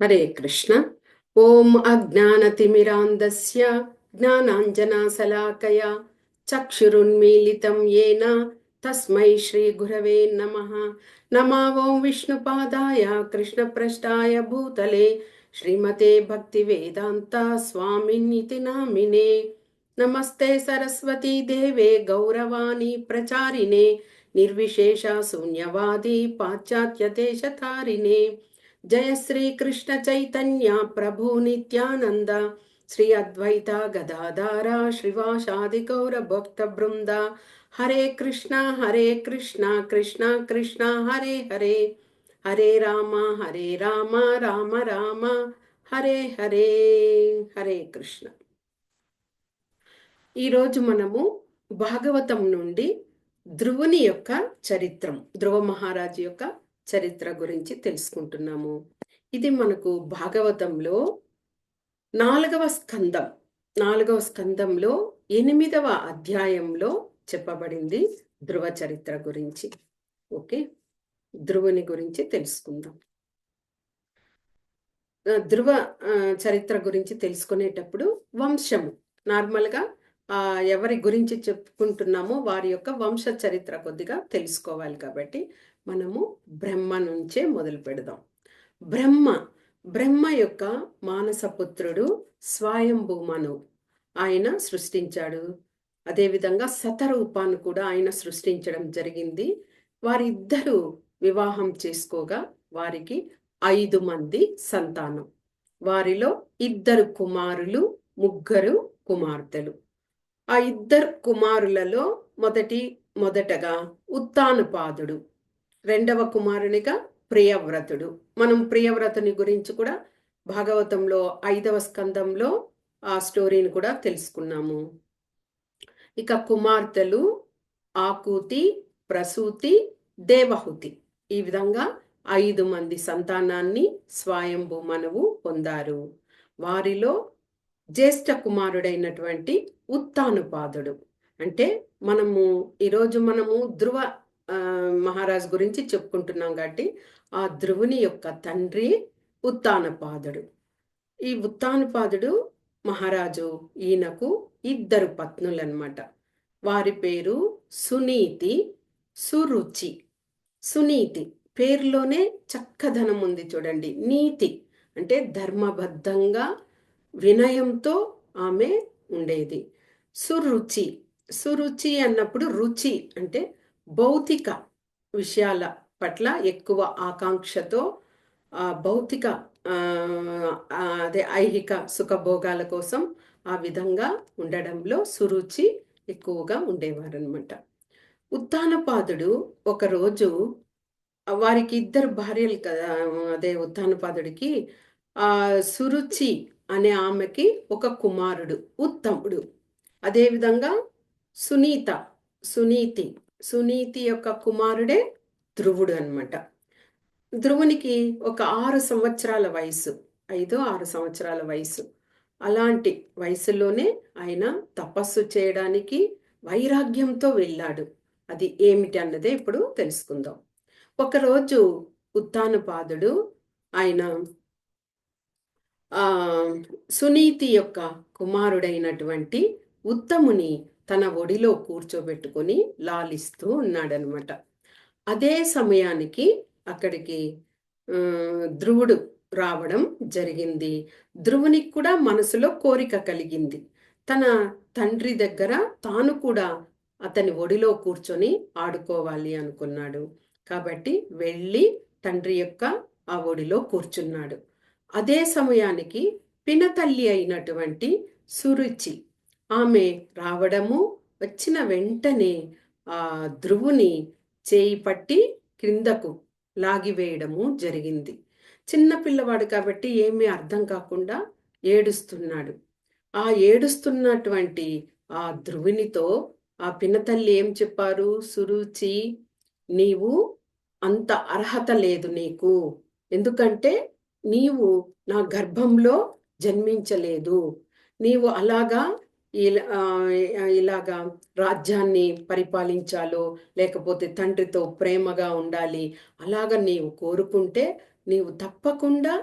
హరే కృష్ణ. ఓం అజ్ఞానతిమిరాంధస్య జ్ఞానాంజనాశలాకయ చక్షురున్మీలితం యేన తస్మై శ్రీ గురవే నమః. నమో ఓం విష్ణుపాదాయ కృష్ణప్రష్టాయ భూతలే శ్రీమతే భక్తివేదాంత స్వామినితి నామినే. నమస్తే సరస్వతీ దేవే గౌరవాణి ప్రచారిణే నిర్విశేష శూన్యవాది పాశ్చాత్య దేశతారిణే. జయ శ్రీ కృష్ణ చైతన్య ప్రభు నిత్యానంద శ్రీ అద్వైత గదాధార శ్రీవాసాది గౌర భక్త బృంద. హరే కృష్ణ కృష్ణ కృష్ణ హరే హరే, హరే రామ రామ రామ హరే హరే. హరే కృష్ణ. ఈరోజు మనము భాగవతం నుండి ధ్రువుని యొక్క చరిత్రం, ధ్రువ మహారాజు యొక్క చరిత్ర గురించి తెలుసుకుంటున్నాము. ఇది మనకు భాగవతంలో నాలుగవ స్కందంలో 8వ అధ్యాయంలో చెప్పబడింది ధ్రువ చరిత్ర గురించి. ఓకే, ధ్రువుని గురించి తెలుసుకుందాం. ధ్రువ చరిత్ర గురించి తెలుసుకునేటప్పుడు వంశము, నార్మల్గా ఎవరి గురించి చెప్పుకుంటున్నామో వారి యొక్క వంశ చరిత్ర కొద్దిగా తెలుసుకోవాలి. కాబట్టి మనము బ్రహ్మ నుంచే మొదలు పెడదాం. బ్రహ్మ యొక్క మానసపుత్రుడు స్వయంభూమను ఆయన సృష్టించాడు. అదేవిధంగా శతరూపాన్ని కూడా ఆయన సృష్టించడం జరిగింది. వారిద్దరూ వివాహం చేసుకోగా వారికి 5 మంది సంతానం. వారిలో 2 కుమారులు, 3 కుమార్తెలు. ఆ 2 కుమారులలో మొదటగా ఉత్తానపాదుడు, 2వ కుమారునిగా ప్రియవ్రతుడు. మనం ప్రియవ్రతుని గురించి కూడా భాగవతంలో 5వ స్కందంలో ఆ స్టోరీని కూడా తెలుసుకున్నాము. ఇక కుమార్తెలు ఆకూతి, ప్రసూతి, దేవహుతి. ఈ విధంగా 5 మంది సంతానాన్ని స్వయంభూమనువు పొందారు. వారిలో జ్యేష్ఠ కుమారుడైనటువంటి ఉత్తానపాదుడు, అంటే ఈరోజు మనము ధ్రువ మహారాజు గురించి చెప్పుకుంటున్నాం కాబట్టి ఆ ధ్రువుని యొక్క తండ్రి ఉత్తానపాదుడు. ఈ ఉత్తానపాదుడు మహారాజు ఈయనకు 2 పత్నులు అన్నమాట. వారి పేరు సునీతి, సురుచి. సునీతి పేరులోనే చక్కదనం ఉంది చూడండి. నీతి అంటే ధర్మబద్ధంగా వినయంతో ఆమె ఉండేది. సురుచి అన్నప్పుడు రుచి అంటే భౌతిక విషయాల పట్ల ఎక్కువ ఆకాంక్షతో, భౌతిక ఐహిక సుఖభోగాల కోసం ఆ విధంగా ఉండడంలో సురుచి ఎక్కువగా ఉండేవారనమాట. ఉత్తానపాదుడు ఒకరోజు, వారికి 2 భార్యలు కదా, ఉత్తానపాదుడికి సురుచి అనే ఆమెకి ఒక కుమారుడు ఉత్తముడు. అదేవిధంగా సునీతి యొక్క కుమారుడే ధ్రువుడు అన్నమాట. ధ్రువునికి ఒక 6 సంవత్సరాల వయసు, 5-6 సంవత్సరాల వయసు. అలాంటి వయసులోనే ఆయన తపస్సు చేయడానికి వైరాగ్యంతో వెళ్ళాడు. అది ఏమిటి అన్నదే ఇప్పుడు తెలుసుకుందాం. ఒకరోజు ఉత్తానపాదుడు ఆయన సునీతి యొక్క కుమారుడైనటువంటి ఉత్తముని తన ఒడిలో కూర్చోబెట్టుకొని లాలిస్తూ ఉన్నాడనమాట. అదే సమయానికి అక్కడికి ధ్రువుడు రావడం జరిగింది. ధ్రువునికి కూడా మనసులో కోరిక కలిగింది. తన తండ్రి దగ్గర తాను కూడా అతని ఒడిలో కూర్చొని ఆడుకోవాలి అనుకున్నాడు. కాబట్టి వెళ్ళి తండ్రి యొక్క ఆ ఒడిలో కూర్చున్నాడు. అదే సమయానికి పినతల్లి అయినటువంటి సురుచి ఆమె రావడము, వచ్చిన వెంటనే ఆ ధ్రువుని చేయి పట్టి క్రిందకు లాగివేయడము జరిగింది. చిన్న పిల్లవాడు కాబట్టి ఏమీ అర్థం కాకుండా ఏడుస్తున్నాడు. ఆ ఏడుస్తున్నటువంటి ఆ ధ్రువునితో ఆ పినతల్లి ఏం చెప్పారు? సురుచి, నీవు అంత అర్హత లేదు నీకు, ఎందుకంటే నీవు నా గర్భంలో జన్మించలేదు. నీవు ఇలాగా రాజ్యాన్ని పరిపాలించాలో లేకపోతే తండ్రితో ప్రేమగా ఉండాలి అలాగా నీవు కోరుకుంటే నీవు తప్పకుండా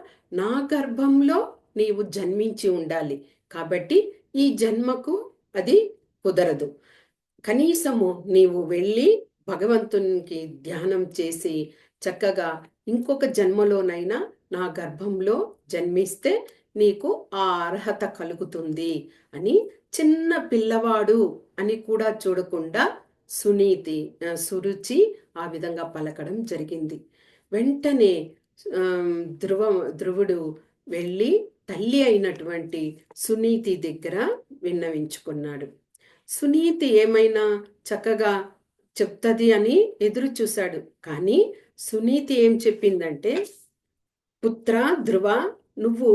నా గర్భంలో నీవు జన్మించి ఉండాలి. కాబట్టి ఈ జన్మకు అది కుదరదు. కనీసము నీవు వెళ్ళి భగవంతునికి ధ్యానం చేసి చక్కగా ఇంకొక జన్మలోనైనా నా గర్భంలో జన్మిస్తే నీకు ఆ అర్హత కలుగుతుంది అని చిన్న పిల్లవాడు అని కూడా చూడకుండా సురుచి ఆ విధంగా పలకడం జరిగింది. వెంటనే ధ్రువుడు వెళ్ళి తల్లి అయినటువంటి సునీతి దగ్గర విన్నవించుకున్నాడు. సునీతి ఏమైనా చక్కగా చెప్తుంది అని ఎదురు చూశాడు. కానీ సునీతి ఏం చెప్పిందంటే, పుత్ర ధ్రువ, నువ్వు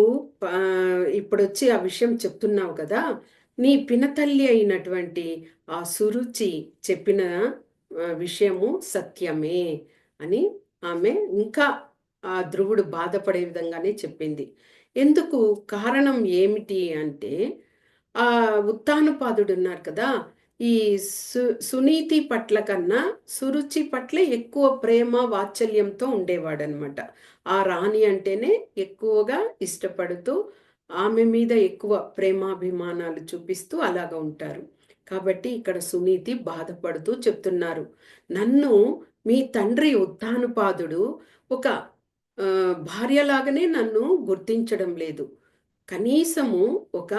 ఇప్పుడొచ్చి ఆ విషయం చెప్తున్నావు కదా, నీ పినతల్లి అయినటువంటి ఆ సురుచి చెప్పిన విషయము సత్యమే అని ఆమె ఇంకా ఆ ధ్రువుడు బాధపడే విధంగానే చెప్పింది. ఎందుకు, కారణం ఏమిటి అంటే, ఆ ఉత్తానపాదుడు ఉన్నారు కదా, ఈ సునీతి పట్ల కన్నా సురుచి పట్ల ఎక్కువ ప్రేమ వాత్సల్యంతో ఉండేవాడనమాట. ఆ రాణి అంటేనే ఎక్కువగా ఇష్టపడుతూ ఆమె మీద ఎక్కువ ప్రేమాభిమానాలు చూపిస్తూ అలాగా ఉంటారు. కాబట్టి ఇక్కడ సునీతి బాధపడుతూ చెప్తున్నారు, నన్ను మీ తండ్రి ఉత్తానపాదుడు ఒక భార్యలాగానే నన్ను గుర్తించడం లేదు. కనీసము ఒక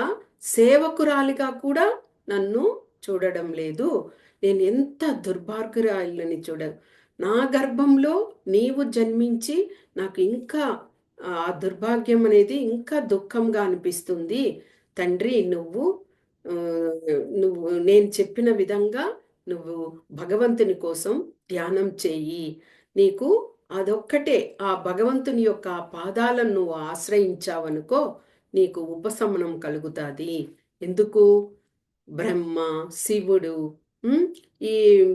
సేవకురాలిగా కూడా నన్ను చూడడం లేదు. నేను ఎంత దుర్భాగ్యురాలని నా గర్భంలో నీవు జన్మించి నాకు ఇంకా ఆ దుర్భాగ్యం అనేది ఇంకా దుఃఖంగా అనిపిస్తుంది. తండ్రి, నువ్వు నేను చెప్పిన విధంగా నువ్వు భగవంతుని కోసం ధ్యానం చేయి. నీకు అదొక్కటే, ఆ భగవంతుని యొక్క పాదాలను నువ్వు ఆశ్రయించావనుకో, నీకు ఉపశమనం కలుగుతుంది. ఎందుకు, బ్రహ్మ, శివుడు, ఈ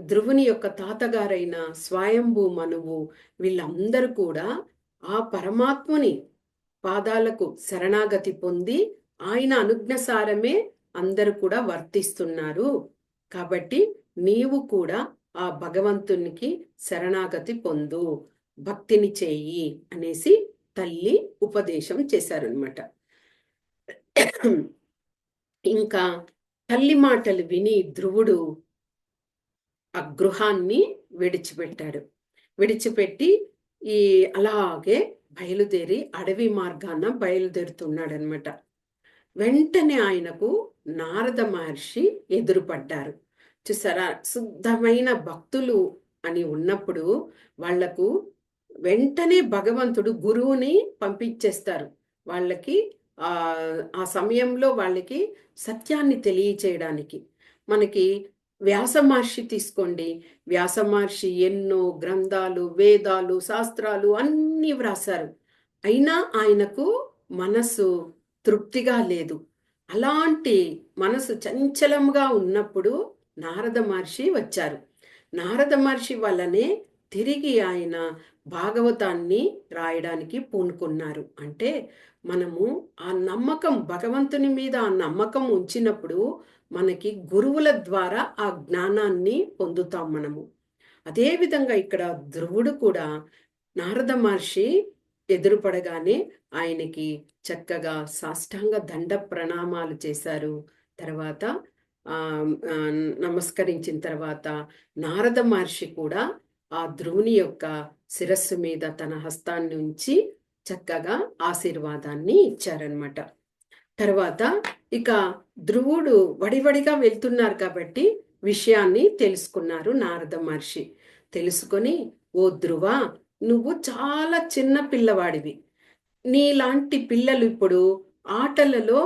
ధ్రువుని యొక్క తాతగారైన స్వయంభూ మనువు వీళ్ళందరూ కూడా ఆ పరమాత్ముని పాదాలకు శరణాగతి పొంది ఆయన అనుజ్ఞసారమే అందరూ కూడా వర్తిస్తున్నారు. కాబట్టి నీవు కూడా ఆ భగవంతునికి శరణాగతి పొందు, భక్తిని చేయి అనేసి తల్లి ఉపదేశం చేశారనమాట. ఇంకా తల్లి మాటలు విని ధ్రువుడు ఆ గృహాన్ని విడిచిపెట్టి అలాగే బయలుదేరి అడవి మార్గాన బయలుదేరుతున్నాడనమాట. వెంటనే ఆయనకు నారద మహర్షి ఎదురుపడ్డారు. చూసారా, శుద్ధమైన భక్తులు అని ఉన్నప్పుడు వాళ్లకు వెంటనే భగవంతుడు గురువుని పంపించేస్తారు. వాళ్ళకి ఆ సమయంలో వాళ్ళకి సత్యాన్ని తెలియచేయడానికి. మనకి వ్యాస మహర్షి తీసుకోండి, వ్యాస మహర్షి ఎన్నో గ్రంథాలు, వేదాలు, శాస్త్రాలు అన్నీ వ్రాసారు. అయినా ఆయనకు మనసు తృప్తిగా లేదు. అలాంటి మనసు చంచలంగా ఉన్నప్పుడు నారద మహర్షి వచ్చారు. నారద మహర్షి వల్లనే తిరిగి ఆయన భాగవతాన్ని రాయడానికి పూనుకున్నారు. అంటే మనము ఆ నమ్మకం, భగవంతుని మీద ఆ నమ్మకం ఉంచినప్పుడు మనకి గురువుల ద్వారా ఆ జ్ఞానాన్ని పొందుతాం మనము. అదేవిధంగా ఇక్కడ ధ్రువుడు కూడా నారద మహర్షి ఎదురుపడగానే ఆయనకి చక్కగా సాష్టాంగ దండ ప్రణామాలు చేశారు. తర్వాత నమస్కరించిన తర్వాత నారద మహర్షి కూడా ఆ ధ్రువుని యొక్క శిరస్సు మీద తన హస్తాన్ని ఉంచి చక్కగా ఆశీర్వాదాన్ని ఇచ్చారనమాట. తర్వాత ఇక ధ్రువుడు వడివడిగా వెళ్తున్నారు కాబట్టి విషయాన్ని తెలుసుకున్నారు నారద మహర్షి. తెలుసుకొని, ఓ ధ్రువ, నువ్వు చాలా చిన్న పిల్లవాడివి. నీలాంటి పిల్లలు ఇప్పుడు ఆటలలో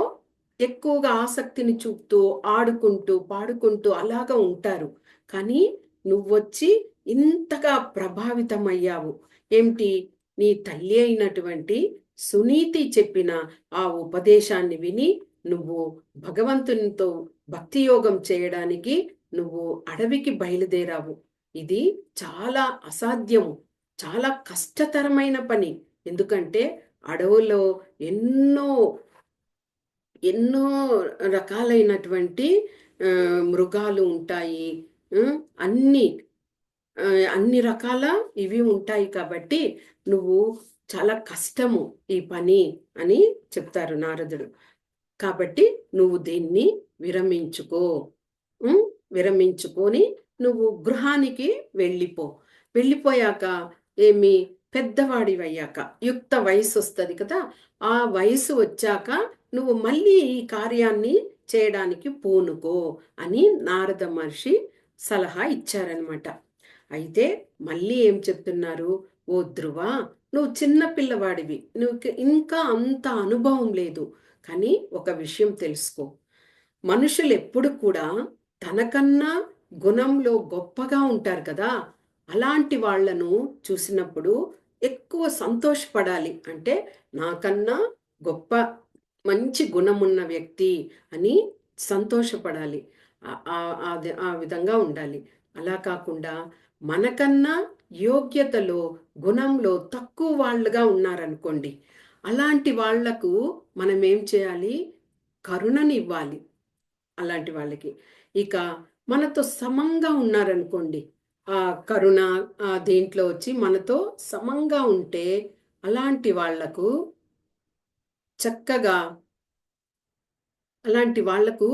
ఎక్కువగా ఆసక్తిని చూపుతూ ఆడుకుంటూ పాడుకుంటూ అలాగా ఉంటారు. కానీ నువ్వొచ్చి ఇంతగా ప్రభావితమయ్యావు ఏమిటి, నీ తల్లి అయినటువంటి సునీతి చెప్పిన ఆ ఉపదేశాన్ని విని నువ్వు భగవంతునితో భక్తి యోగం చేయడానికి నువ్వు అడవికి బయలుదేరావు. ఇది చాలా అసాధ్యము, చాలా కష్టతరమైన పని. ఎందుకంటే అడవుల్లో ఎన్నో ఎన్నో రకాలైనటువంటి మృగాలు ఉంటాయి, అన్ని రకాల ఇవి ఉంటాయి. కాబట్టి నువ్వు చాలా కష్టము ఈ పని అని చెప్తారు నారదుడు. కాబట్టి నువ్వు దీన్ని విరమించుకో. ఉం? విరమించుకొని నువ్వు గృహానికి వెళ్ళిపో. వెళ్ళిపోయాక ఏమి పెద్దవాడివయ్యాక యుక్త వయసు వస్తుంది కదా, ఆ వయసు వచ్చాక నువ్వు మళ్ళీ ఈ కార్యాన్ని చేయడానికి పూనుకో అని నారద మహర్షి సలహా ఇచ్చారనమాట. అయితే మళ్ళీ ఏం చెప్తున్నారు, ఓ ధ్రువ, నువ్వు చిన్న పిల్లవాడివి, నువ్వు ఇంకా అంత అనుభవం లేదు. కానీ ఒక విషయం తెలుసుకో, మనుషులు ఎప్పుడు కూడా తనకన్నా గుణంలో గొప్పగా ఉంటారు కదా, అలాంటి వాళ్లను చూసినప్పుడు ఎక్కువ సంతోషపడాలి. అంటే నాకన్నా గొప్ప మంచి గుణమున్న వ్యక్తి అని సంతోషపడాలి. ఆ విధంగా ఉండాలి. అలా కాకుండా మనకన్నా యోగ్యతలో గుణంలో తక్కువ వాళ్ళుగా ఉన్నారనుకోండి, అలాంటి వాళ్లకు మనం ఏం చేయాలి, కరుణని ఇవ్వాలి అలాంటి వాళ్ళకి. ఇక మనతో సమంగా ఉన్నారనుకోండి, ఆ కరుణ దేంట్లో వచ్చి మనతో సమంగా ఉంటే అలాంటి వాళ్లకు చక్కగా అలాంటి వాళ్లకు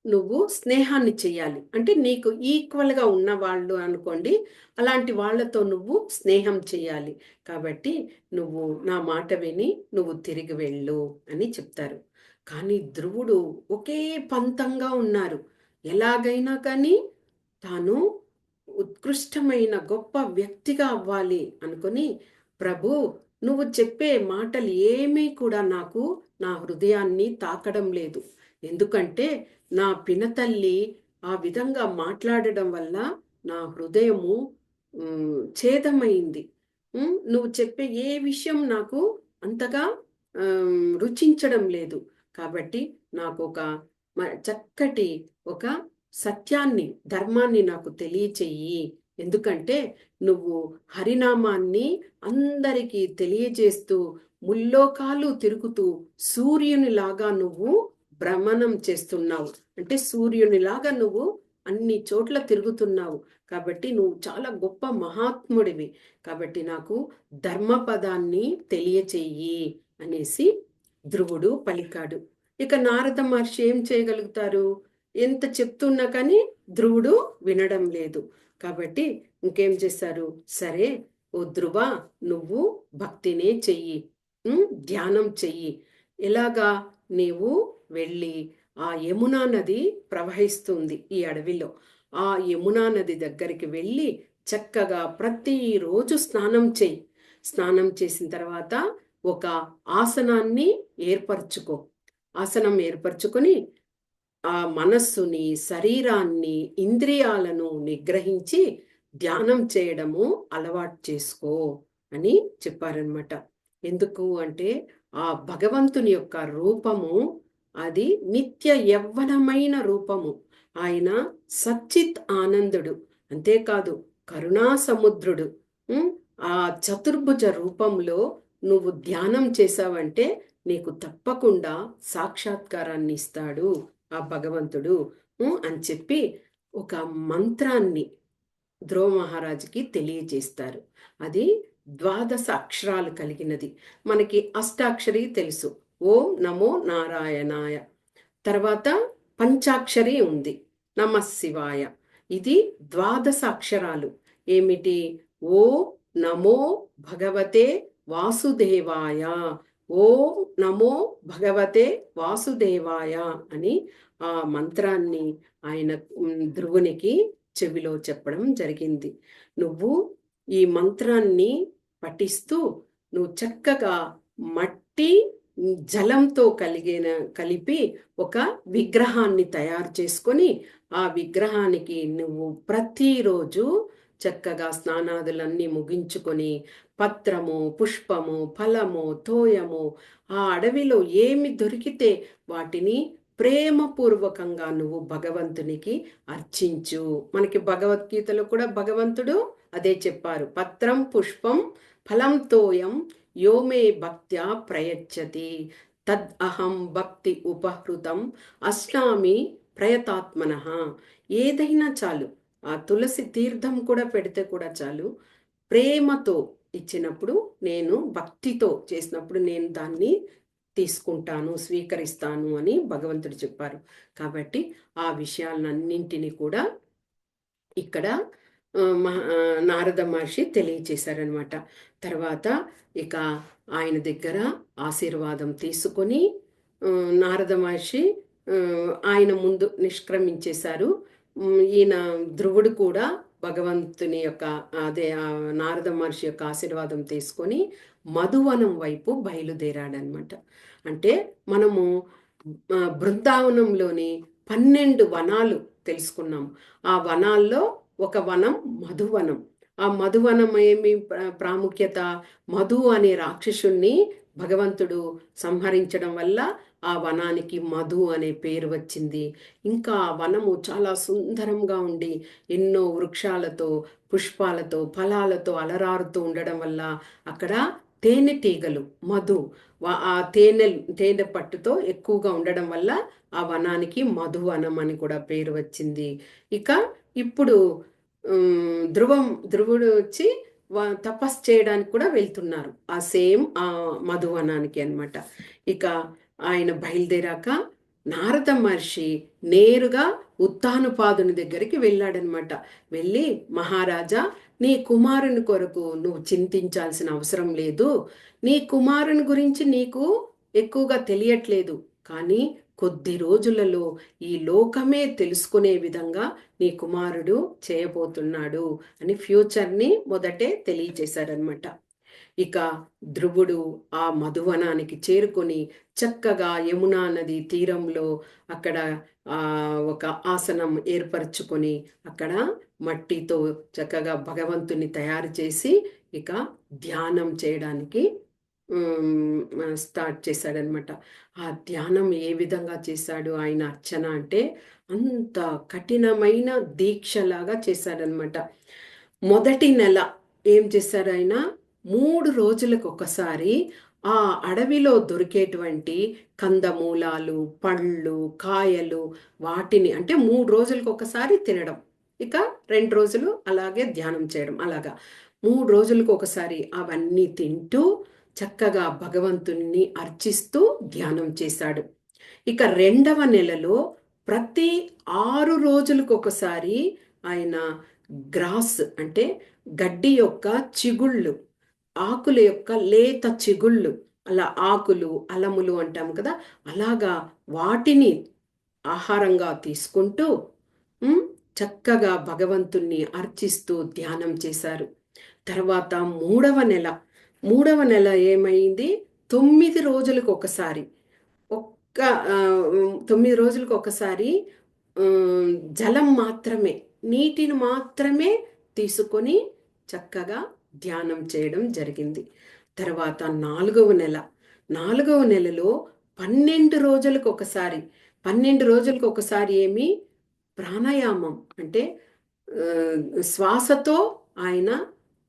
నువ్వు స్నేహాన్ని చెయ్యాలి. అంటే నీకు ఈక్వల్గా ఉన్న వాళ్ళు అనుకోండి, అలాంటి వాళ్ళతో నువ్వు స్నేహం చెయ్యాలి. కాబట్టి నువ్వు నా మాట విని నువ్వు తిరిగి వెళ్ళు అని చెప్తారు. కానీ ధ్రువుడు ఒకే పంతంగా ఉన్నారు. ఎలాగైనా కానీ తాను ఉత్కృష్టమైన గొప్ప వ్యక్తిగా అవ్వాలి అనుకొని, ప్రభు నువ్వు చెప్పే మాటలు ఏమీ కూడా నాకు నా హృదయాన్ని తాకడం లేదు. ఎందుకంటే నా పినతల్లి ఆ విధంగా మాట్లాడడం వల్ల నా హృదయము ఛేదమైంది. నువ్వు చెప్పే ఏ విషయం నాకు అంతగా రుచించడం లేదు. కాబట్టి నాకు ఒక చక్కటి ఒక సత్యాన్ని, ధర్మాన్ని నాకు తెలియచెయ్యి. ఎందుకంటే నువ్వు హరినామాన్ని అందరికీ తెలియజేస్తూ ముల్లోకాలు తిరుగుతూ సూర్యునిలాగా నువ్వు భ్రమణం చేస్తున్నావు. అంటే సూర్యునిలాగా నువ్వు అన్ని చోట్ల తిరుగుతున్నావు. కాబట్టి నువ్వు చాలా గొప్ప మహాత్ముడివి. కాబట్టి నాకు ధర్మపదాన్ని తెలియచెయ్యి అనేసి ధ్రువుడు పలికాడు. ఇక నారద మహర్షి ఏం చేయగలుగుతారు, ఎంత చెప్తున్నా కానీ ధ్రువుడు వినడం లేదు. కాబట్టి ఇంకేం చేశారు, సరే ఓ ధ్రువ, నువ్వు భక్తినే చెయ్యి, ధ్యానం చెయ్యి. ఎలాగా, నీవు వెళ్ళి ఆ యమునా నది ప్రవహిస్తుంది ఈ అడవిలో, ఆ యమునా నది దగ్గరికి వెళ్ళి చక్కగా ప్రతిరోజు స్నానం చెయ్యి. స్నానం చేసిన తర్వాత ఒక ఆసనాన్ని ఏర్పరచుకో. ఆసనం ఏర్పరచుకొని ఆ మనస్సుని, శరీరాన్ని, ఇంద్రియాలను నిగ్రహించి ధ్యానం చేయడము అలవాటు చేసుకో అని చెప్పారనమాట. ఎందుకు అంటే ఆ భగవంతుని యొక్క రూపము అది నిత్య యవ్వనమైన రూపము. ఆయన సచ్చిత్ ఆనందుడు, అంతేకాదు కరుణా సముద్రుడు. ఆ చతుర్భుజ రూపంలో నువ్వు ధ్యానం చేసావంటే నీకు తప్పకుండా సాక్షాత్కారాన్ని ఇస్తాడు ఆ భగవంతుడు అని చెప్పి ఒక మంత్రాన్ని ధ్రువ మహారాజుకి తెలియజేస్తారు. అది 12 అక్షరాలు కలిగినది. మనకి అష్టాక్షరి తెలుసు, ఓం నమో నారాయణాయ. తర్వాత పంచాక్షరి ఉంది, నమ శివాయ. ఇది 12 అక్షరాలు. ఏమిటి, ఓం నమో భగవతే వాసుదేవాయ, ఓం నమో భగవతే వాసుదేవాయ అని ఆ మంత్రాన్ని ఆయన ధ్రువునికి చెవిలో చెప్పడం జరిగింది. నువ్వు ఈ మంత్రాన్ని పఠిస్తూ నువ్వు చక్కగా మట్టి జలంతో కలిపి ఒక విగ్రహాన్ని తయారు చేసుకొని ఆ విగ్రహానికి నువ్వు ప్రతిరోజు చక్కగా స్నానాదులన్నీ ముగించుకొని పత్రము, పుష్పము, ఫలము, తోయము ఆ అడవిలో ఏమి దొరికితే వాటిని ప్రేమపూర్వకంగా నువ్వు భగవంతునికి అర్చించు. మనకి భగవద్గీతలో కూడా భగవంతుడు అదే చెప్పారు, పత్రం పుష్పం ఫలం తోయం యోమే భక్త్యా ప్రయచ్చతి తద్ అహం భక్తి ఉపహృతం అష్టామి ప్రయతాత్మన. ఏదైనా చాలు, ఆ తులసి తీర్థం కూడా పెడితే కూడా చాలు, ప్రేమతో ఇచ్చినప్పుడు, నేను భక్తితో చేసినప్పుడు నేను దాన్ని తీసుకుంటాను, స్వీకరిస్తాను అని భగవంతుడు చెప్పారు. కాబట్టి ఆ విషయాలన్నింటినీ కూడా ఇక్కడ నారద మహర్షి తెలియచేశారనమాట. తర్వాత ఇక ఆయన దగ్గర ఆశీర్వాదం తీసుకొని నారద మహర్షి ఆయన ముందు నిష్క్రమించేశారు. ఈయన ధ్రువుడు కూడా భగవంతుని యొక్క అదే నారద మహర్షి యొక్క ఆశీర్వాదం తీసుకొని మధువనం వైపు బయలుదేరాడనమాట. అంటే మనము బృందావనంలోని 12 వనాలు తెలుసుకున్నాం. ఆ వనాల్లో ఒక వనం మధువనం. ఆ మధువనం ఏమి ప్రాముఖ్యత? మధు అనే రాక్షసుణ్ణి భగవంతుడు సంహరించడం వల్ల ఆ వనానికి మధు అనే పేరు వచ్చింది. ఇంకా ఆ వనము చాలా సుందరంగా ఉండి ఎన్నో వృక్షాలతో, పుష్పాలతో, ఫలాలతో అలరారుతూ ఉండడం వల్ల అక్కడ తేనెటీగలు మధు ఆ తేనె పట్టుతో ఎక్కువగా ఉండడం వల్ల ఆ వనానికి మధువనం అని కూడా పేరు వచ్చింది. ఇక ఇప్పుడు ధ్రువుడు వచ్చి తపస్సు చేయడానికి కూడా వెళ్తున్నారు ఆ సేమ్ ఆ మధువనానికి అన్నమాట. ఇక ఆయన బయలుదేరాక నారద మహర్షి నేరుగా ఉత్తానుపాదుని దగ్గరికి వెళ్ళాడనమాట. వెళ్ళి, మహారాజా, నీ కుమారుని కొరకు నువ్వు చింతించాల్సిన అవసరం లేదు. నీ కుమారుని గురించి నీకు ఎక్కువగా తెలియట్లేదు, కానీ కొద్ది రోజులలో ఈ లోకమే తెలుసుకునే విధంగా నీ కుమారుడు చేయబోతున్నాడు అని ఫ్యూచర్ని మొదటే తెలియచేశారనమాట. ఇక ధ్రువుడు ఆ మధువనానికి చేరుకొని చక్కగా యమునా నది తీరంలో అక్కడ ఒక ఆసనం ఏర్పరచుకొని అక్కడ మట్టితో చక్కగా భగవంతుని తయారు చేసి ఇక ధ్యానం చేయడానికి స్టార్ట్ చేశాడనమాట. ఆ ధ్యానం ఏ విధంగా చేశాడు ఆయన అర్చన అంటే అంత కఠినమైన దీక్షలాగా చేశాడనమాట. మొదటి నెల ఏం చేశారు ఆయన? 3 రోజులకు ఒకసారి ఆ అడవిలో దొరికేటువంటి కందమూలాలు, పళ్ళు, కాయలు వాటిని అంటే 3 రోజులకు ఒకసారి తినడం, ఇక 2 రోజులు అలాగే ధ్యానం చేయడం, అలాగా 3 రోజులకు ఒకసారి అవన్నీ తింటూ చక్కగా భగవంతుణ్ణి అర్చిస్తూ ధ్యానం చేశాడు. ఇక 2వ నెలలో ప్రతి 6 రోజులకు ఒకసారి ఆయన గ్రాస్ అంటే గడ్డి యొక్క చిగుళ్ళు, ఆకుల యొక్క లేత చిగుళ్ళు, అలా ఆకులు అలములు అంటాం కదా, అలాగా వాటిని ఆహారంగా తీసుకుంటూ చక్కగా భగవంతుణ్ణి అర్చిస్తూ ధ్యానం చేశారు. తర్వాత 3వ నెల ఏమైంది? 9 రోజులకు ఒకసారి 9 రోజులకు ఒకసారి జలం మాత్రమే, నీటిని మాత్రమే తీసుకొని చక్కగా ధ్యానం చేయడం జరిగింది. తర్వాత 4వ నెలలో 12 రోజులకు ఒకసారి 12 రోజులకు ఒకసారి ఏమి ప్రాణాయామం అంటే శ్వాసతో ఆయన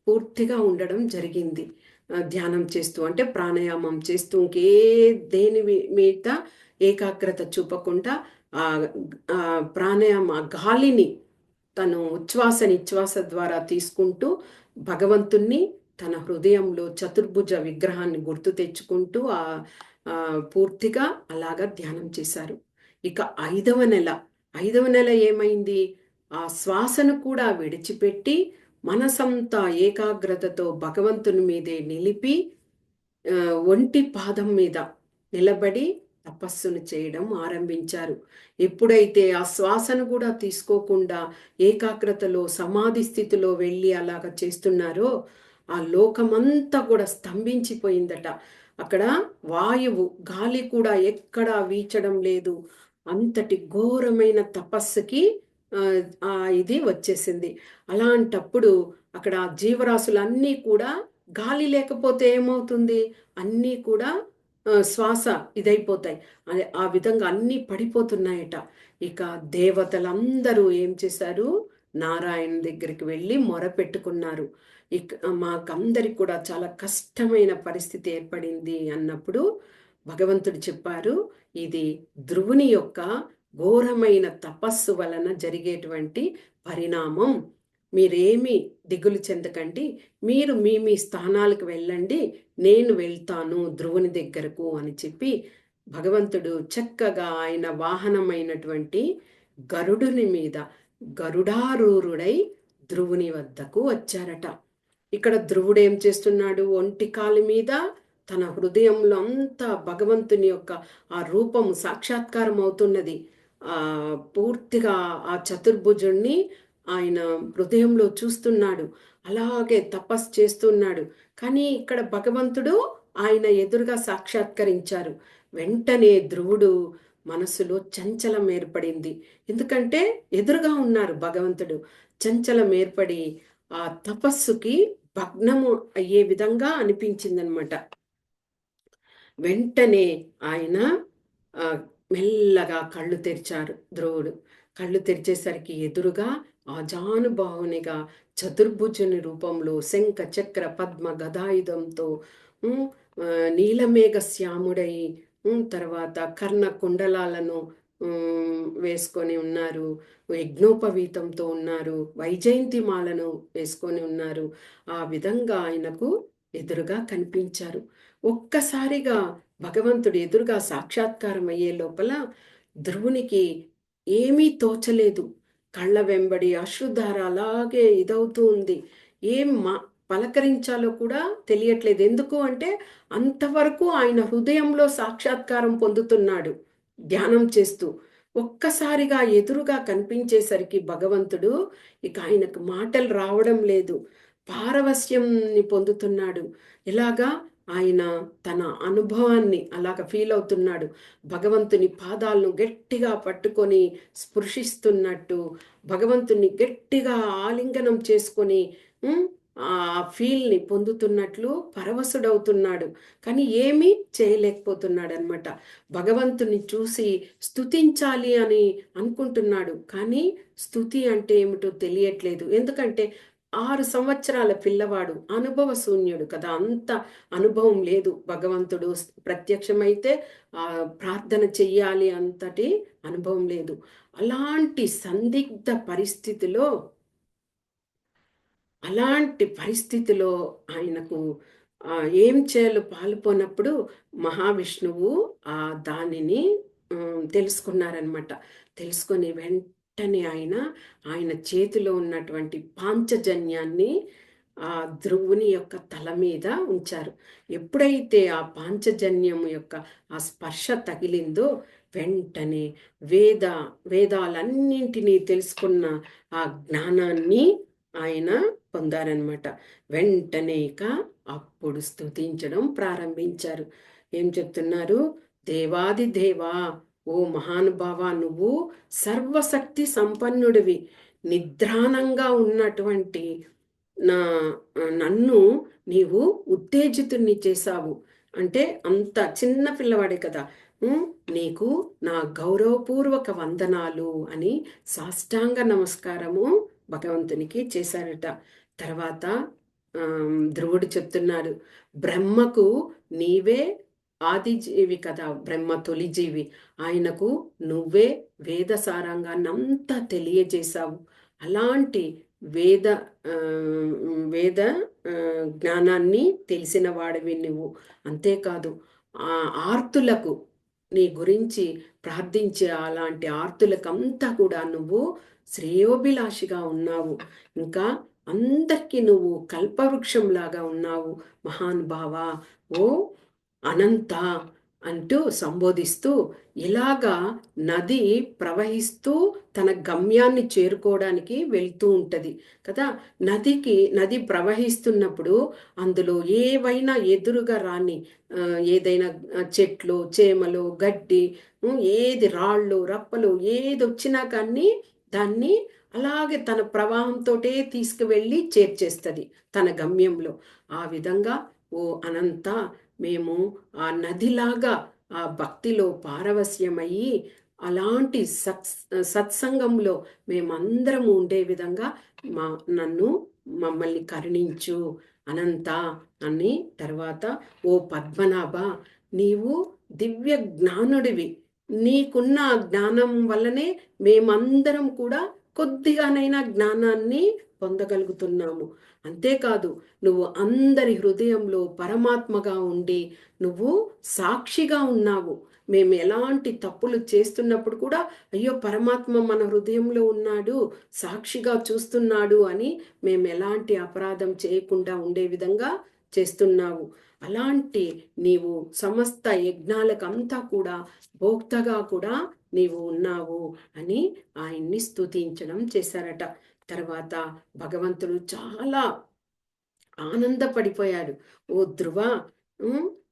పూర్తిగా ఉండడం జరిగింది. ధ్యానం చేస్తూ అంటే ప్రాణాయామం చేస్తూ దేని మీద ఏకాగ్రత చూపకుండా ప్రాణాయామ గాలిని తను నిశ్వాస ద్వారా తీసుకుంటూ భగవంతుణ్ణి తన హృదయంలో చతుర్భుజ విగ్రహాన్ని గుర్తు తెచ్చుకుంటూ పూర్తిగా అలాగా ధ్యానం చేశారు. ఇక 5వ నెల ఏమైంది? ఆ శ్వాసను కూడా విడిచిపెట్టి మనసంతా ఏకాగ్రతతో భగవంతుని మీదే నిలిపి ఒంటి పాదం మీద నిలబడి తపస్సును చేయడం ఆరంభించారు. ఎప్పుడైతే ఆ శ్వాసను కూడా తీసుకోకుండా ఏకాగ్రతలో సమాధి స్థితిలో వెళ్ళి అలాగ చేస్తున్నారో ఆ లోకమంతా కూడా స్తంభించిపోయిందట. అక్కడ వాయువు గాలి కూడా ఎక్కడా వీచడం లేదు. అంతటి ఘోరమైన తపస్సుకి ఇది వచ్చేసింది. అలాంటప్పుడు అక్కడ జీవరాశులన్నీ కూడా గాలి లేకపోతే ఏమవుతుంది? అన్నీ కూడా శ్వాస ఇదైపోతాయి. ఆ విధంగా అన్నీ పడిపోతున్నాయట. ఇక దేవతలందరూ ఏం చేశారు? నారాయణ దగ్గరికి వెళ్ళి మొరపెట్టుకున్నారు. మాకందరికి కూడా చాలా కష్టమైన పరిస్థితి ఏర్పడింది అన్నప్పుడు భగవంతుడు చెప్పారు, ఇది ధ్రువుని యొక్క ఘోరమైన తపస్సు వలన జరిగేటువంటి పరిణామం. మీరేమీ దిగులు చెందకండి. మీరు మీ మీ స్థానాలకు వెళ్ళండి. నేను వెళ్తాను ధ్రువుని దగ్గరకు అని చెప్పి భగవంతుడు చక్కగా ఆయన వాహనమైనటువంటి గరుడుని మీద గరుడారూరుడై ధ్రువుని వద్దకు వచ్చారట. ఇక్కడ ధ్రువుడు ఏం చేస్తున్నాడు? ఒంటి కాలు మీద తన హృదయంలో అంతా భగవంతుని యొక్క ఆ రూపము సాక్షాత్కారం అవుతున్నది. పూర్తిగా ఆ చతుర్భుజుణ్ణి ఆయన హృదయంలో చూస్తున్నాడు. అలాగే తపస్సు చేస్తున్నాడు. కానీ ఇక్కడ భగవంతుడు ఆయన ఎదురుగా సాక్షాత్కరించారు. వెంటనే ధ్రువుడు మనసులో చంచలం ఏర్పడింది. ఎందుకంటే ఎదురుగా ఉన్నారు భగవంతుడు. చంచలం ఏర్పడి ఆ తపస్సుకి భగ్నము అయ్యే విధంగా అనిపించిందనమాట. వెంటనే ఆయన మెల్లగా కళ్ళు తెరిచారు ధ్రువుడు. కళ్ళు తెరిచేసరికి ఎదురుగా ఆజానుబాహునిగా చతుర్భుజుని రూపంలో శంఖ చక్ర పద్మ గదాయుధంతో నీలమేఘ శ్యాముడై తర్వాత కర్ణ కుండలాలను వేసుకొని ఉన్నారు. యజ్ఞోపవీతంతో ఉన్నారు. వైజయంతి మాలను వేసుకొని ఉన్నారు. ఆ విధంగా ఆయనకు ఎదురుగా కనిపించారు. ఒక్కసారిగా భగవంతుడు ఎదురుగా సాక్షాత్కారం అయ్యే లోపల ధ్రువునికి ఏమీ తోచలేదు. కళ్ళ వెంబడి అశ్రుధార అలాగే ఇదవుతూ ఉంది. ఏం పలకరించాలో కూడా తెలియట్లేదు. ఎందుకు అంటే అంతవరకు ఆయన హృదయంలో సాక్షాత్కారం పొందుతున్నాడు ధ్యానం చేస్తూ. ఒక్కసారిగా ఎదురుగా కనిపించేసరికి భగవంతుడు ఇక ఆయనకు మాటలు రావడం లేదు. పారవస్యంని పొందుతున్నాడు. ఇలాగా ఆయన తన అనుభవాన్ని అలాగ ఫీల్ అవుతున్నాడు. భగవంతుని పాదాలను గట్టిగా పట్టుకొని స్పృశిస్తున్నట్టు, భగవంతుని గట్టిగా ఆలింగనం చేసుకొని ఆ ఫీల్ని పొందుతున్నట్లు పరవశుడవుతున్నాడు. కానీ ఏమీ చేయలేకపోతున్నాడు అనమాట. భగవంతుని చూసి స్తుతించాలి అని అనుకుంటున్నాడు. కానీ స్తుతి అంటే ఏమిటో తెలియట్లేదు. ఎందుకంటే 6 సంవత్సరాల పిల్లవాడు, అనుభవ శూన్యుడు కదా, అంత అనుభవం లేదు. భగవంతుడు ప్రత్యక్షమైతే ప్రార్థన చెయ్యాలి అంతటి అనుభవం లేదు. అలాంటి సందిగ్ధ పరిస్థితిలో ఆయనకు ఏం చేయాలో పాలుపోనప్పుడు మహావిష్ణువు దానిని తెలుసుకున్నారనమాట. తెలుసుకొని వెంటనే ఆయన చేతిలో ఉన్నటువంటి పాంచజన్యాన్ని ఆ ధ్రువుని యొక్క తల మీద ఉంచారు. ఎప్పుడైతే ఆ పాంచజన్యం యొక్క ఆ స్పర్శ తగిలిందో వెంటనే వేదాలన్నింటినీ తెలుసుకున్న ఆ జ్ఞానాన్ని ఆయన పొందారనమాట. వెంటనే ఇక అప్పుడు స్తుతించడం ప్రారంభించారు. ఏం చెప్తున్నారు? దేవాది దేవా, ఓ మహానుభావ, నువ్వు సర్వశక్తి సంపన్నుడివి. నిద్రానంగా ఉన్నటువంటి నన్ను నీవు ఉత్తేజితుణ్ణి చేశావు. అంటే అంత చిన్న పిల్లవాడే కదా. నీకు నా గౌరవపూర్వక వందనాలు అని సాష్టాంగ నమస్కారము భగవంతునికి చేశారట. తర్వాత ధ్రువుడు చెప్తున్నారు, బ్రహ్మకు నీవే ఆదిజీవి కదా, బ్రహ్మ తొలి జీవి. ఆయనకు నువ్వే వేద సారాంగాన్ని అంతా తెలియజేశావు. అలాంటి వేద జ్ఞానాన్ని తెలిసిన వాడివి నువ్వు. అంతేకాదు ఆర్తులకు నీ గురించి ప్రార్థించే అలాంటి ఆర్తులకంతా కూడా నువ్వు శ్రేయోభిలాషిగా ఉన్నావు. ఇంకా అందరికీ నువ్వు కల్పవృక్షంలాగా ఉన్నావు మహానుభావ, ఓ అనంత అంటూ సంబోధిస్తూ, ఇలాగా నది ప్రవహిస్తూ తన గమ్యాన్ని చేరుకోవడానికి వెళ్తూ ఉంటుంది కదా. నది ప్రవహిస్తున్నప్పుడు అందులో ఏవైనా ఎదురుగా రాని ఏదైనా చెట్లు, చేమలు, గడ్డి, ఏది రాళ్ళు, రప్పలు ఏది వచ్చినా కానీ దాన్ని అలాగే తన ప్రవాహంతో తీసుకువెళ్ళి చేర్చేస్తుంది తన గమ్యంలో. ఆ విధంగా ఓ అనంత, మేము ఆ నదిలాగా ఆ భక్తిలో పారవస్యమయ్యి అలాంటి సత్సంగంలో మేమందరము ఉండే విధంగా మమ్మల్ని కరుణించు అనంత అని. తర్వాత ఓ పద్మనాభ, నీవు దివ్య జ్ఞానుడివి. నీకున్న జ్ఞానం వల్లనే మేమందరం కూడా కొద్దిగానైనా జ్ఞానాన్ని పొందగలుగుతున్నాము. అంతేకాదు నువ్వు అందరి హృదయంలో పరమాత్మగా ఉండి నువ్వు సాక్షిగా ఉన్నావు. మేము ఎలాంటి తప్పులు చేస్తున్నప్పుడు కూడా అయ్యో పరమాత్మ మన హృదయంలో ఉన్నాడు, సాక్షిగా చూస్తున్నాడు అని మేము ఎలాంటి అపరాధం చేయకుండా ఉండే విధంగా చేస్తున్నావు. అలాంటి నీవు సమస్త యజ్ఞాలకంతా కూడా భోక్తగా కూడా నీవు ఉన్నావు అని ఆయన్ని స్తుతించడం చేశారట. తర్వాత భగవంతుడు చాలా ఆనందపడిపోయాడు. ఓ ధ్రువ,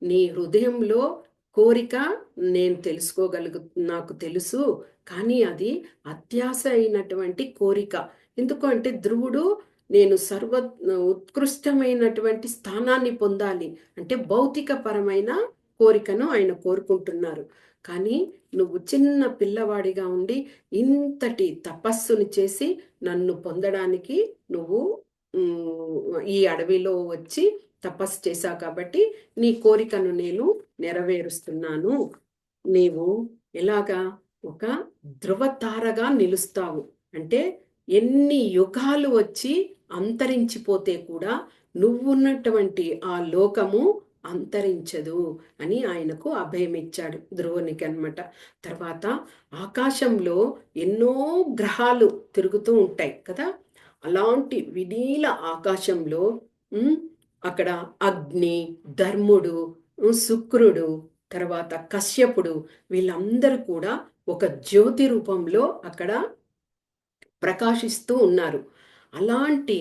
నీ హృదయంలో కోరిక నేను నాకు తెలుసు, కానీ అది అత్యాశ అయినటువంటి కోరిక. ఎందుకంటే ధ్రువుడు నేను ఉత్కృష్టమైనటువంటి స్థానాన్ని పొందాలి అంటే భౌతిక పరమైన కోరికను ఆయన కోరుకుంటున్నారు. కానీ నువ్వు చిన్న పిల్లవాడిగా ఉండి ఇంతటి తపస్సుని చేసి నన్ను పొందడానికి నువ్వు ఈ అడవిలో వచ్చి తపస్సు చేశావు కాబట్టి నీ కోరికను నేను నెరవేరుస్తున్నాను. నీవు ఎలాగా ఒక ధ్రువతారగా నిలుస్తావు అంటే ఎన్ని యుగాలు వచ్చి అంతరించిపోతే కూడా నువ్వున్నటువంటి ఆ లోకము అంతరించదు అని ఆయనకు అభయం ఇచ్చాడు ధ్రువునికి అనమాట. తర్వాత ఆకాశంలో ఎన్నో గ్రహాలు తిరుగుతూ ఉంటాయి కదా. అలాంటి వినీల ఆకాశంలో అక్కడ అగ్ని, ధర్ముడు, శుక్రుడు, తర్వాత కశ్యపుడు వీళ్ళందరూ కూడా ఒక జ్యోతి రూపంలో అక్కడ ప్రకాశిస్తూ ఉన్నారు. అలాంటి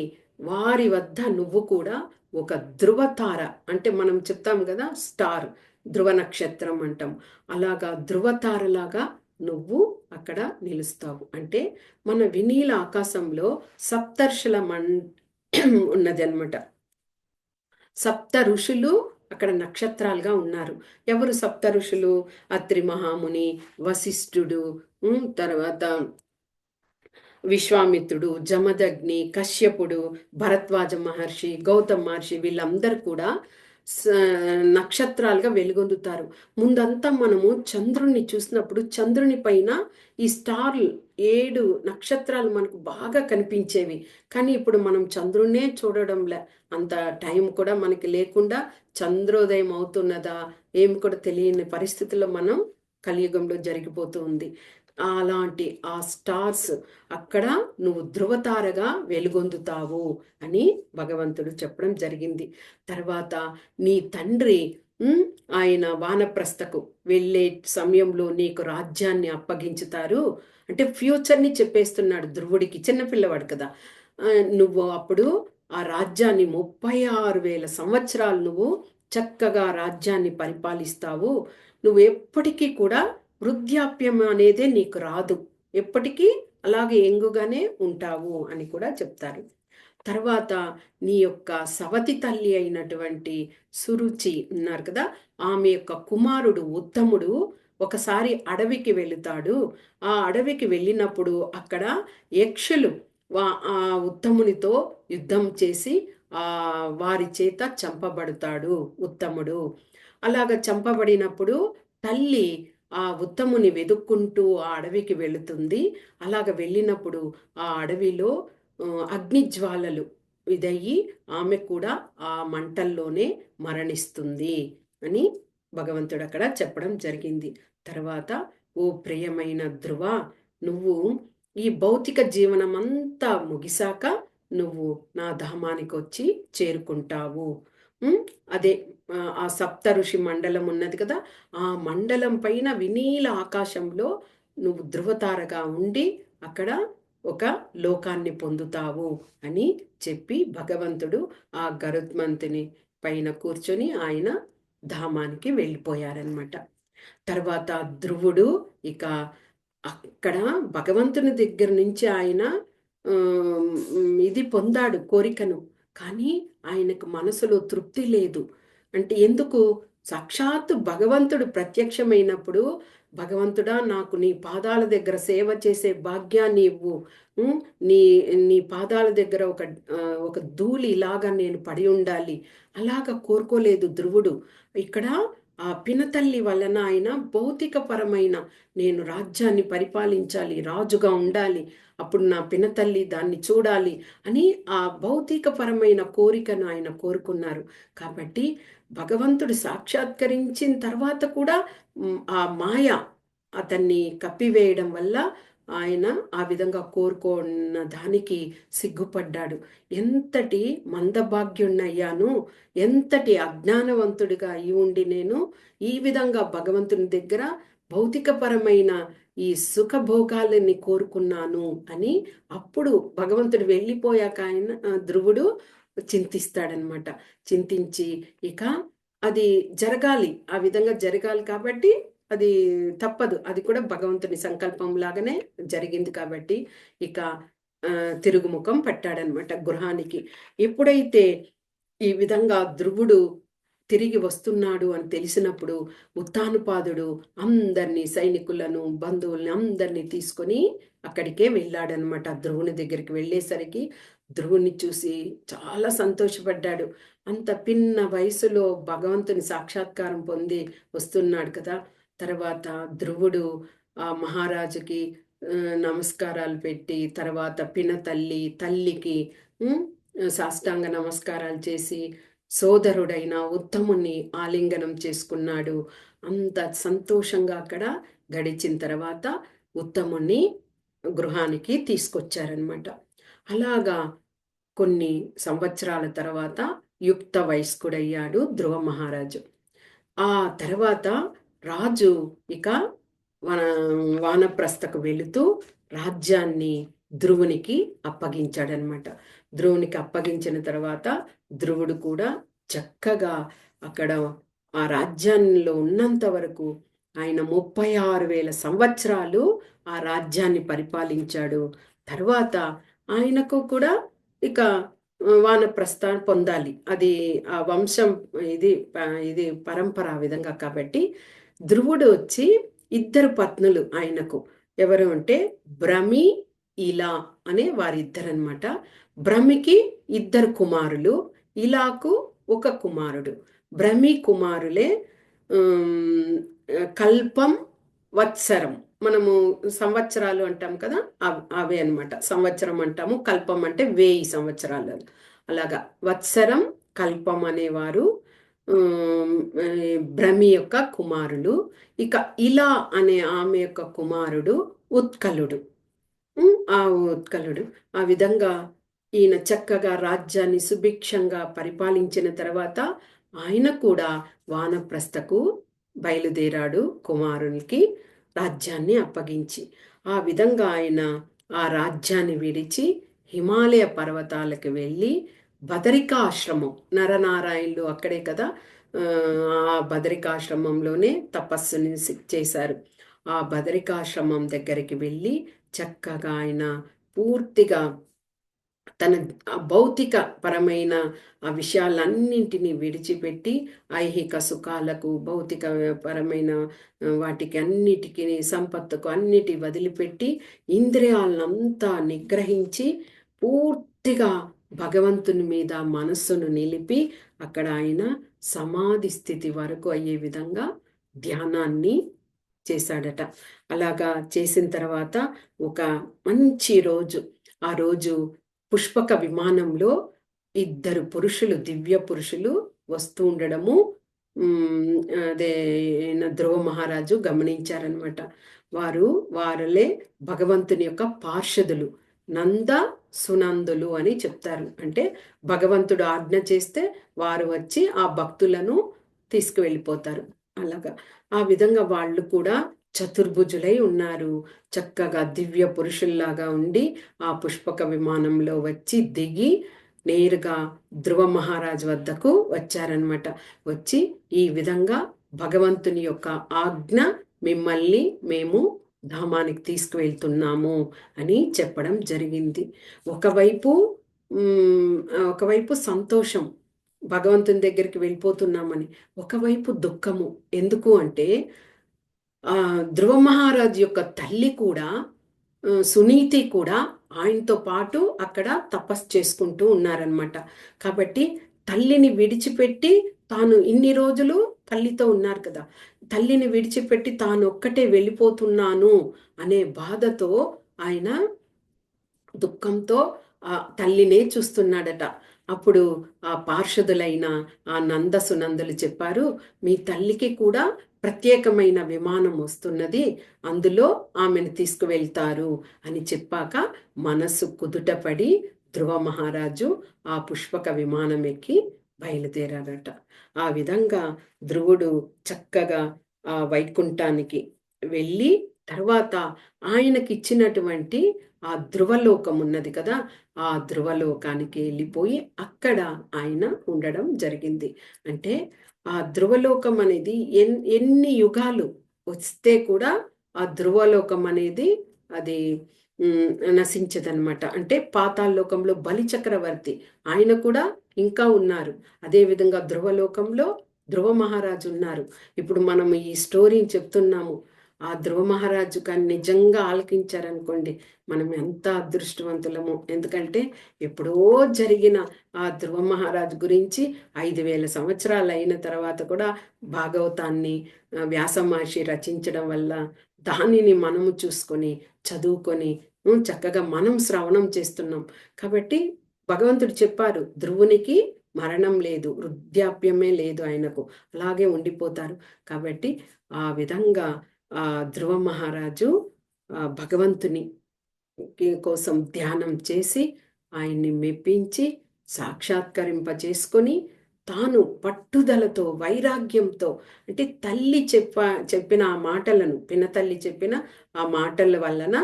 వారి వద్ద నువ్వు కూడా ఒక ధ్రువతార అంటే మనం చెప్తాం కదా స్టార్, ధ్రువ నక్షత్రం అంటాం. అలాగా ధ్రువతారలాగా నువ్వు అక్కడ నిలుస్తావు. అంటే మన వినీల ఆకాశంలో సప్తర్షుల ఉన్నది అనమాట. సప్త ఋషులు అక్కడ నక్షత్రాలుగా ఉన్నారు. ఎవరు సప్త ఋషులు? అత్రి మహాముని, వశిష్ఠుడు, తర్వాత విశ్వామిత్రుడు, జమదగ్ని, కశ్యపుడు, భరద్వాజ మహర్షి, గౌతమ్ మహర్షి వీళ్ళందరూ కూడా నక్షత్రాలుగా వెలుగొందుతారు. ముందంతా మనము చంద్రుణ్ణి చూసినప్పుడు చంద్రుని పైన ఈ స్టార్లు 7 నక్షత్రాలు మనకు బాగా కనిపించేవి. కానీ ఇప్పుడు మనం చంద్రుణ్ణే చూడడంలే, అంత టైం కూడా మనకి లేకుండా చంద్రోదయం అవుతున్నదా ఏమి కూడా తెలియని పరిస్థితుల్లో మనం కలియుగంలో జరిగిపోతూ ఉంది. అలాంటి ఆ స్టార్స్ అక్కడ నువ్వు ధ్రువతారగా వెలుగొందుతావు అని భగవంతుడు చెప్పడం జరిగింది. తర్వాత నీ తండ్రి ఆయన వానప్రస్థకు వెళ్ళే సమయంలో నీకు రాజ్యాన్ని అప్పగించుతారు అంటే ఫ్యూచర్ని చెప్పేస్తున్నాడు ధ్రువుడికి. చిన్నపిల్లవాడు కదా. నువ్వు అప్పుడు ఆ రాజ్యాన్ని 36,000 సంవత్సరాలు నువ్వు చక్కగా రాజ్యాన్ని పరిపాలిస్తావు. నువ్వు ఎప్పటికీ కూడా వృద్ధాప్యం అనేదే నీకు రాదు, ఎప్పటికీ అలాగే యంగుగానే ఉంటావు అని కూడా చెప్తారు. తర్వాత నీ యొక్క సవతి తల్లి అయినటువంటి సురుచి ఉన్నారు కదా, ఆమె యొక్క కుమారుడు ఉత్తముడు ఒకసారి అడవికి వెళుతాడు. ఆ అడవికి వెళ్ళినప్పుడు అక్కడ యక్షులు ఆ ఉత్తమునితో యుద్ధం చేసి వారి చేత చంపబడతాడు ఉత్తముడు. అలాగ చంపబడినప్పుడు తల్లి ఆ ఉత్తముని వెతుక్కుంటూ ఆ అడవికి వెళుతుంది. అలాగ వెళ్ళినప్పుడు ఆ అడవిలో అగ్నిజ్వాలలు ఇదయ్యి ఆమె కూడా ఆ మంటల్లోనే మరణిస్తుంది అని భగవంతుడు అక్కడ చెప్పడం జరిగింది. తర్వాత ఓ ప్రియమైన ధ్రువ, నువ్వు ఈ భౌతిక జీవనం అంతా ముగిసాక నువ్వు నా ధామానికి వచ్చి చేరుకుంటావు. అదే ఆ సప్త ఋషి మండలం ఉన్నది కదా, ఆ మండలం పైన వినీల ఆకాశంలో నువ్వు ధ్రువతారగా ఉండి అక్కడ ఒక లోకాన్ని పొందుతావు అని చెప్పి భగవంతుడు ఆ గరుత్మంతుని పైన కూర్చొని ఆయన ధామానికి వెళ్ళిపోయారనమాట. తర్వాత ధ్రువుడు ఇక అక్కడ భగవంతుని దగ్గర నుంచి ఆయన ఇది పొందాడు కోరికను. కానీ ఆయనకు మనసులో తృప్తి లేదు. అంటే ఎందుకు? సాక్షాత్తు భగవంతుడు ప్రత్యక్షమైనప్పుడు భగవంతుడా నాకు నీ పాదాల దగ్గర సేవ చేసే భాగ్యాన్ని ఇవ్వు, నీ నీ పాదాల దగ్గర ఒక ధూళి లాగా నేను పడి ఉండాలి అలాగా కోరుకోలేదు ధ్రువుడు. ఇక్కడ ఆ పినతల్లి వలన ఆయన భౌతికపరమైన నేను రాజ్యాన్ని పరిపాలించాలి, రాజుగా ఉండాలి, అప్పుడు నా పినతల్లి దాన్ని చూడాలి అని ఆ భౌతికపరమైన కోరికను ఆయన కోరుకున్నారు. కాబట్టి భగవంతుడు సాక్షాత్కరించిన తర్వాత కూడా ఆ మాయ అతన్ని కప్పివేయడం వల్ల ఆయన ఆ విధంగా కోరుకున్న దానికి సిగ్గుపడ్డాడు. ఎంతటి మందభాగ్యుణ్ణయ్యాను, ఎంతటి అజ్ఞానవంతుడిగా అయి ఉండి నేను ఈ విధంగా భగవంతుని దగ్గర భౌతికపరమైన ఈ సుఖభోగాలని కోరుకున్నాను అని అప్పుడు భగవంతుడు వెళ్ళిపోయాక ఆయన ధ్రువుడు చింతిస్తాడనమాట. చింతించి ఇక అది జరగాలి, ఆ విధంగా జరగాలి కాబట్టి అది తప్పదు, అది కూడా భగవంతుని సంకల్పం లాగానే జరిగింది కాబట్టి ఇక తిరుగుముఖం పట్టాడనమాట గృహానికి. ఎప్పుడైతే ఈ విధంగా ధ్రువుడు తిరిగి వస్తున్నాడు అని తెలిసినప్పుడు ఉత్తానుపాదుడు అందరినీ, సైనికులను, బంధువుల్ని అందరినీ తీసుకొని అక్కడికే వెళ్ళాడనమాట. ధ్రువుని దగ్గరికి వెళ్ళేసరికి ధ్రువుని చూసి చాలా సంతోషపడ్డాడు. అంత పిన్న వయసులో భగవంతుని సాక్షాత్కారం పొంది వస్తున్నాడు కదా. తర్వాత ధ్రువుడు ఆ మహారాజుకి నమస్కారాలు పెట్టి, తర్వాత పినతల్లి తల్లికి సాష్టాంగ నమస్కారాలు చేసి సోదరుడైన ఉత్తముని ఆలింగనం చేసుకున్నాడు. అంత సంతోషంగా అక్కడ గడిచిన తర్వాత ఉత్తముని గృహానికి తీసుకొచ్చారనమాట. అలాగా కొన్ని సంవత్సరాల తర్వాత యుక్త వయస్కుడయ్యాడు ధ్రువ మహారాజు. ఆ తర్వాత రాజు ఇక వానప్రస్థకు వెళుతూ రాజ్యాన్ని ధ్రువునికి అప్పగించాడనమాట. ధ్రువునికి అప్పగించిన తర్వాత ధ్రువుడు కూడా చక్కగా అక్కడ ఆ రాజ్యాల్లో ఉన్నంత వరకు ఆయన 36,000 సంవత్సరాలు ఆ రాజ్యాన్ని పరిపాలించాడు. తర్వాత ఆయనకు కూడా ఇక వానప్రస్థాన్ని పొందాలి, అది ఆ వంశం ఇది పరంపర ఆ విధంగా. కాబట్టి ధ్రువుడు వచ్చి ఇద్దరు పత్నులు ఆయనకు. ఎవరు అంటే భ్రమి, ఇలా అనే వారిద్దరనమాట. భ్రమికి ఇద్దరు కుమారులు, ఇలాకు ఒక కుమారుడు. భ్రమి కుమారులే కల్పం, వత్సరం. మనము సంవత్సరాలు అంటాం కదా, అవే అనమాట. సంవత్సరం అంటాము, కల్పం అంటే 1000 సంవత్సరాలు. అలాగా వత్సరం, కల్పం అనేవారు భ్రమి యొక్క కుమారులు. ఇక ఇలా అనే ఆమె యొక్క కుమారుడు ఉత్కలుడు. ఆ ఉత్కలుడు ఆ విధంగా ఈయన చక్కగా రాజ్యాన్ని సుభిక్షంగా పరిపాలించిన తర్వాత ఆయన కూడా వానప్రస్థకు బయలుదేరాడు కుమారునికి రాజ్యాన్ని అప్పగించి. ఆ విధంగా ఆయన ఆ రాజ్యాన్ని విడిచి హిమాలయ పర్వతాలకు వెళ్ళి బదరికాశ్రమం, నరనారాయణులు అక్కడే కదా, ఆ బదరికాశ్రమంలోనే తపస్సుని చేశారు. ఆ బదరికాశ్రమం దగ్గరికి వెళ్ళి చక్కగా ఆయన పూర్తిగా తన భౌతిక పరమైన ఆ విషయాలన్నింటినీ విడిచిపెట్టి ఐహిక సుఖాలకు, భౌతిక పరమైన వాటికి అన్నిటికీ, సంపత్తుకు అన్నిటి వదిలిపెట్టి ఇంద్రియాలనంతా నిగ్రహించి పూర్తిగా భగవంతుని మీద మనస్సును నిలిపి అక్కడ ఆయన సమాధి స్థితి వరకు అయ్యే విధంగా ధ్యానాన్ని చేశాడట. అలాగా చేసిన తర్వాత ఒక మంచి రోజు, ఆ రోజు పుష్పక విమానంలో ఇద్దరు పురుషులు, దివ్య పురుషులు వస్తూ ఉండడము అదే ధ్రువ మహారాజు గమనించారనమాట. వారలే భగవంతుని యొక్క పార్షదులు, నంద సునందులు అని చెప్తారు. అంటే భగవంతుడు ఆజ్ఞ చేస్తే వారు వచ్చి ఆ భక్తులను తీసుకువెళ్ళిపోతారు. అలాగా ఆ విధంగా వాళ్ళు కూడా చతుర్భుజులై ఉన్నారు. చక్కగా దివ్య పురుషుల్లాగా ఉండి ఆ పుష్పక విమానంలో వచ్చి దిగి నేరుగా ధ్రువ మహారాజు వద్దకు వచ్చారనమాట. వచ్చి ఈ విధంగా భగవంతుని యొక్క ఆజ్ఞ, మిమ్మల్ని మేము ధామానికి తీసుకువెళ్తున్నాము అని చెప్పడం జరిగింది. ఒకవైపు సంతోషం, భగవంతుని దగ్గరికి వెళ్ళిపోతున్నామని, ఒకవైపు దుఃఖము. ఎందుకు అంటే ధ్రువ మహారాజు యొక్క తల్లి కూడా, సునీతి కూడా ఆయనతో పాటు అక్కడ తపస్సు చేసుకుంటూ ఉన్నారనమాట. కాబట్టి తల్లిని విడిచిపెట్టి తాను ఇన్ని రోజులు తల్లితో ఉన్నారు కదా! తల్లిని విడిచిపెట్టి తానొక్కటే వెళ్ళిపోతున్నాను అనే బాధతో ఆయన దుఃఖంతో ఆ తల్లినే చూస్తున్నాడట. అప్పుడు ఆ పార్షదులైన ఆ నంద సునందులు చెప్పారు, మీ తల్లికి కూడా ప్రత్యేకమైన విమానం వస్తున్నది. అందులో ఆమెను తీసుకువెళ్తారు అని చెప్పాక మనస్సు కుదుటపడి ధ్రువ మహారాజు ఆ పుష్పక విమానం ఎక్కి బయలుదేరారట. ఆ విధంగా ధ్రువుడు చక్కగా ఆ వైకుంఠానికి వెళ్ళి తర్వాత ఆయనకిచ్చినటువంటి ఆ ధ్రువలోకం ఉన్నది కదా! ఆ ధ్రువలోకానికి వెళ్ళిపోయి అక్కడ ఆయన ఉండడం జరిగింది. అంటే ఆ ధ్రువలోకం అనేది ఎన్ని యుగాలు వస్తే కూడా ఆ ధ్రువలోకం అనేది అది నశించదనమాట. అంటే పాతాళలోకంలో బలి చక్రవర్తి ఆయన కూడా ఇంకా ఉన్నారు. అదేవిధంగా ధ్రువలోకంలో ధ్రువ మహారాజు ఉన్నారు. ఇప్పుడు మనం ఈ స్టోరీని చెప్తున్నాము. ఆ ధ్రువ మహారాజు కానీ నిజంగా ఆలకించారనుకోండి, మనం ఎంత అదృష్టవంతులము. ఎందుకంటే ఎప్పుడో జరిగిన ఆ ధ్రువ మహారాజు గురించి 5000 సంవత్సరాలు అయిన తర్వాత కూడా భాగవతాన్ని వ్యాస మహర్షి రచించడం వల్ల దానిని మనము చూసుకొని చదువుకొని చక్కగా మనం శ్రవణం చేస్తున్నాం. కాబట్టి భగవంతుడు చెప్పారు, ధ్రువునికి మరణం లేదు, వృద్ధాప్యమే లేదు ఆయనకు, అలాగే ఉండిపోతారు. కాబట్టి ఆ విధంగా ధ్రువ మహారాజు భగవంతుని కోసం ధ్యానం చేసి ఆయన్ని మెప్పించి సాక్షాత్కరింపచేసుకొని తాను పట్టుదలతో వైరాగ్యంతో అంటే తల్లి చెప్పిన ఆ మాటలను పినతల్లి చెప్పిన ఆ మాటల వలన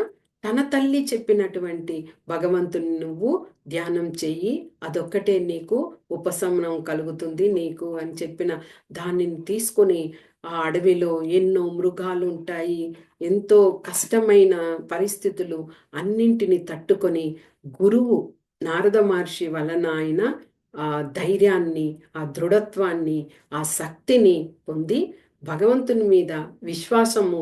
తన తల్లి చెప్పినటువంటి భగవంతుని నువ్వు ధ్యానం చెయ్యి, అదొక్కటే నీకు ఉపశమనం కలుగుతుంది నీకు అని చెప్పిన దానిని తీసుకొని ఆ అడవిలో ఎన్నో మృగాలు ఉంటాయి, ఎంతో కష్టమైన పరిస్థితులు అన్నింటిని తట్టుకొని గురువు నారద మహర్షి వలన ఆయన ఆ ధైర్యాన్ని, ఆ దృఢత్వాన్ని, ఆ శక్తిని పొంది భగవంతుని మీద విశ్వాసము